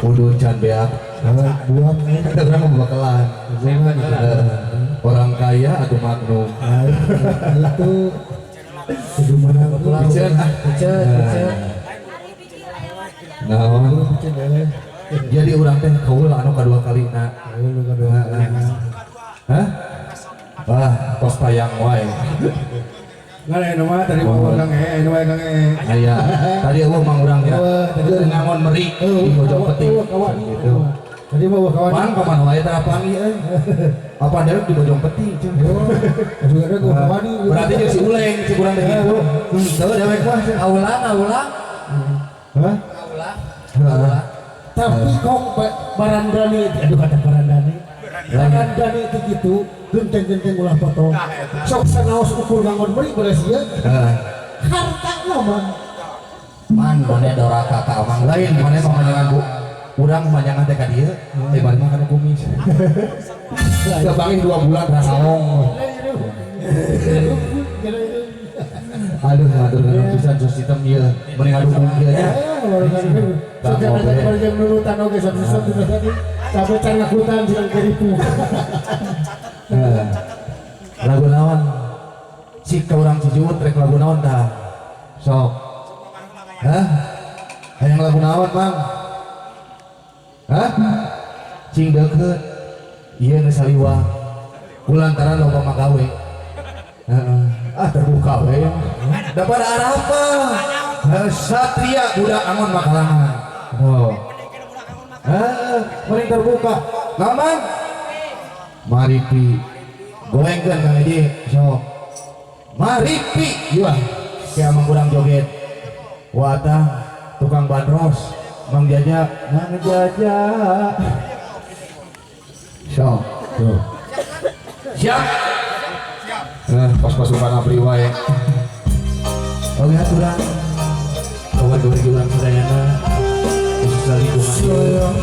udun can beak buang ada orang mau bakalan orang kaya atau magnum itu kudu menang piceun naon jadi orang teh kaul anu kadua kali na hah wah kos tayang wae nggak nama tadi mau kang nama kang aya tadi eueuh mang urang ya ngangon meri di Bojong Peting gitu tadi mau kawan man paman wae teh pangi apa deuk di Bojong Peting juga ada kawan berarti jeung si uleng si urang teh gitu teu dewek mah aulang hah aulang tapi kok barandani aduh kata barandani itu gitu genteng-genteng ulah foto sok sanaos ukur ngangon meri beres ieu harta mah man mana doraka ka amang lain mana pamanjangan bu urang pamanjangan teh ka dieu teh bari mah kana kumis kebangin 2 bulan rasaong aduh ngatur pisan sus hitam ieu mending adu ieu nya jangan nurutan oge satu-satu tadi sampai can ngakutan jeung keripu lagu naon cik ka urang Cijuut rek lagu naon tah sok hah hayang lagu naon Mang hah cing deukeut ieu geus saliwah kulantaran loba magawe terbuka we dapat apa satria budak angon makalangan oh mending terbuka ngaman maripi goengkeun Kang Edi sok maripi ieu kayak mang urang joget wadah tukang bandros mang jaja sok tuh siap pas-pas upana priwae oke aturan kawan dua bulan sedayana khusus lingkungan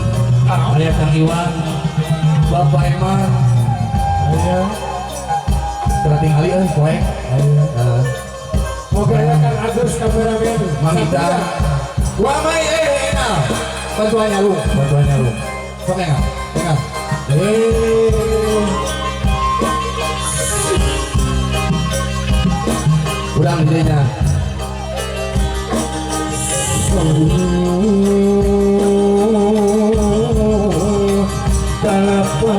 aya Kang Iwan Bapak Eman aya tertinggali poek oke Kang Agus kameramen Mamita Wamai enak bantuannya lu sok enggak urang gedenya tanpa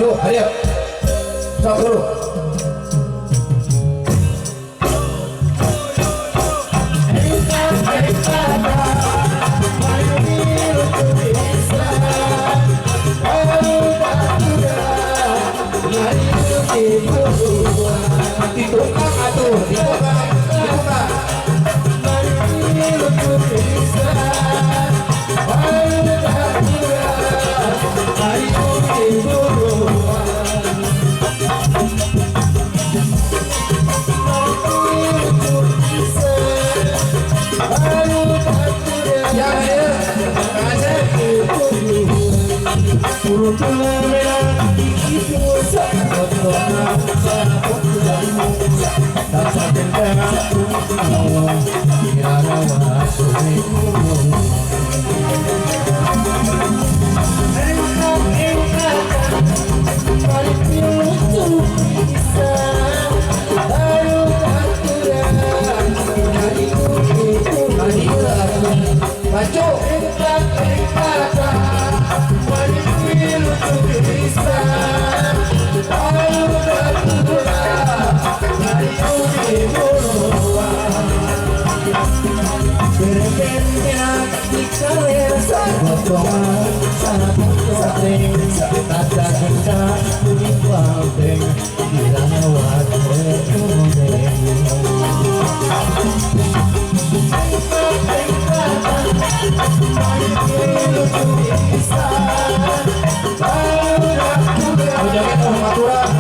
yuk ayo sok dulu ditukang atuh ditukang potongan sangat sering tata genda kuning banteng dirawat berkondeng joget aturan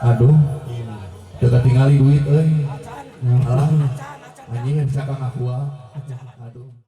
Aduh, kita tinggali duit, anjing bisa kang aku. Aduh.